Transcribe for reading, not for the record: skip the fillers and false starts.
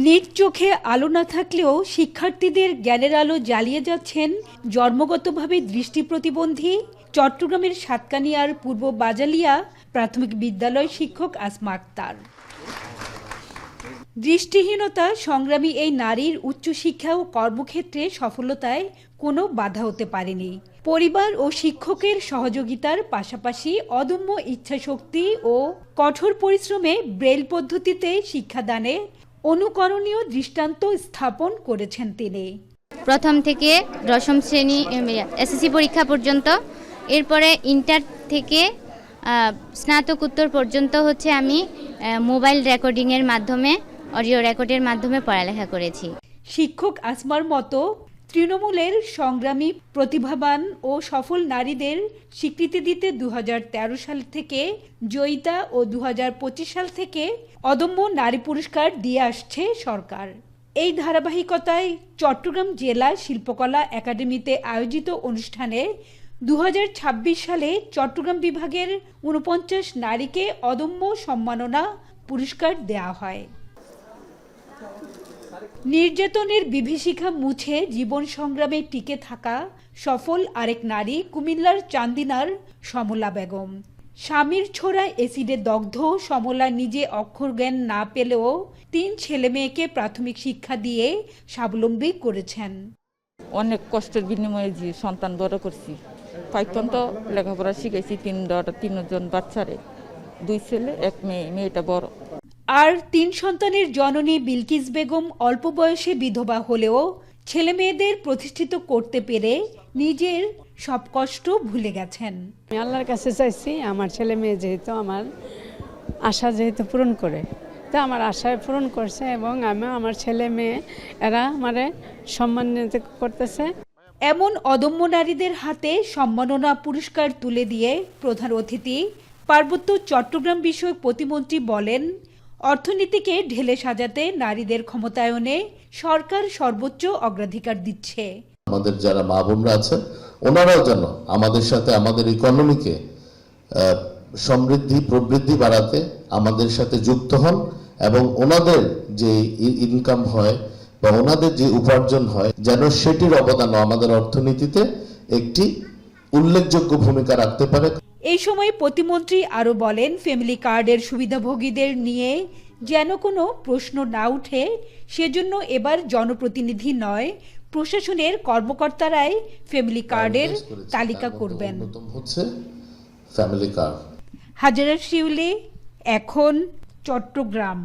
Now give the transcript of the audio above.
নিজ চোখে আলো না থাকলেও শিক্ষার্থীদের জ্ঞানের আলো জ্বালিয়ে যাচ্ছেন জন্মগতভাবে দৃষ্টি প্রতিবন্ধী চট্টগ্রামের সাতকানিয়ার পূর্ব বাজালিয়া প্রাথমিক বিদ্যালয় শিক্ষক আসমা আক্তার। দৃষ্টিহীনতা সংগ্রামী এই নারীর উচ্চশিক্ষা ও কর্মক্ষেত্রে সফলতায় কোনো বাধা হতে পারেনি। পরিবার ও শিক্ষকের সহযোগিতার পাশাপাশি অদম্য ইচ্ছাশক্তি ও কঠোর পরিশ্রমে ব্রেল পদ্ধতিতে শিক্ষাদানে অনুকরণীয় দৃষ্টান্ত স্থাপন করেছেন তিনি। প্রথম থেকে দশম শ্রেণী এসএসসি পরীক্ষা পর্যন্ত, এরপরে ইন্টার থেকে স্নাতকোত্তর পর্যন্ত হচ্ছে আমি মোবাইল রেকর্ডিংয়ের মাধ্যমে, অডিও রেকর্ডের মাধ্যমে পড়ালেখা করেছি। শিক্ষক আসমার মতো তৃণমূলের সংগ্রামী প্রতিভাবান ও সফল নারীদের স্বীকৃতি দিতে 2013 সাল থেকে জয়িতা ও 2025 সাল থেকে অদম্য নারী পুরস্কার দিয়ে আসছে সরকার। এই ধারাবাহিকতায় চট্টগ্রাম জেলা শিল্পকলা একাডেমিতে আয়োজিত অনুষ্ঠানে 2026 সালে চট্টগ্রাম বিভাগের 49 নারীকে অদম্য সম্মাননা পুরস্কার দেওয়া হয়। নির্যাতনের বিভীষিকা মুছে জীবন সংগ্রামে টিকে থাকা সফল আরেক নারী কুমিল্লার চান্দিনার সমলা বেগম। স্বামীর ছোড়া এসিডে দগ্ধ সমলা নিজে অক্ষর জ্ঞান না পেলেও 3 ছেলে মেয়েকে প্রাথমিক শিক্ষা দিয়ে স্বাবলম্বী করেছেন। অনেক কষ্টের বিনিময়ে যে সন্তান বড় করছি, অত্যন্ত লেখাপড়া শিখেছি। 3জন বাচ্চারে, 2 ছেলে 1 মেয়ে, মেয়েটা বড়। আর 3 সন্তানের জননী বিলকিস বেগম অল্প বয়সে বিধবা হলেও ছেলে মেয়েদের প্রতিষ্ঠিত করতে পেরে নিজের সব কষ্ট ভুলে গেছেন। আমি আল্লাহর কাছে চাইছি আমার ছেলে মেয়ে যেহেতু আমার আশা যেহেতু পূরণ করে, তো আমার আশায় পূরণ করছে এবং আমি আমার ছেলে মেয়ে এরা আমারে সম্মানিত করতেছে। এমন অদম্য নারীদের হাতে সম্মাননা পুরস্কার তুলে দিয়ে প্রধান অতিথি পার্বত্য চট্টগ্রাম বিষয়ক প্রতিমন্ত্রী বলেন, অর্থনীতিকে ঢেলে সাজাতে নারীদের ক্ষমতায়নে সরকার সর্বোচ্চ অগ্রাধিকার দিচ্ছে। আমাদের যারা মা বোনরা আছেন ওনারাও যেন আমাদের সাথে আমাদের ইকোনমিকে সমৃদ্ধি প্রবৃদ্ধি বাড়াতে আমাদের সাথে যুক্ত হন এবং ওনাদের যে ইনকাম হয় বা ওনাদের যে উপার্জন হয় যেন সেটির অবদান আমাদের অর্থনীতিতে একটি উল্লেখযোগ্য ভূমিকা রাখতে পারে। এই সময় প্রতিমন্ত্রী আরও বলেন, ফ্যামিলি কার্ডের সুবিধাভোগীদের নিয়ে যেন কোনো প্রশ্ন না উঠে সেজন্য এবার জনপ্রতিনিধি নয় প্রশাসনের কর্মকর্তারাই ফ্যামিলি কার্ডের তালিকা করবেন। Family card. হাজারা শিউলি, এখন চট্টগ্রাম।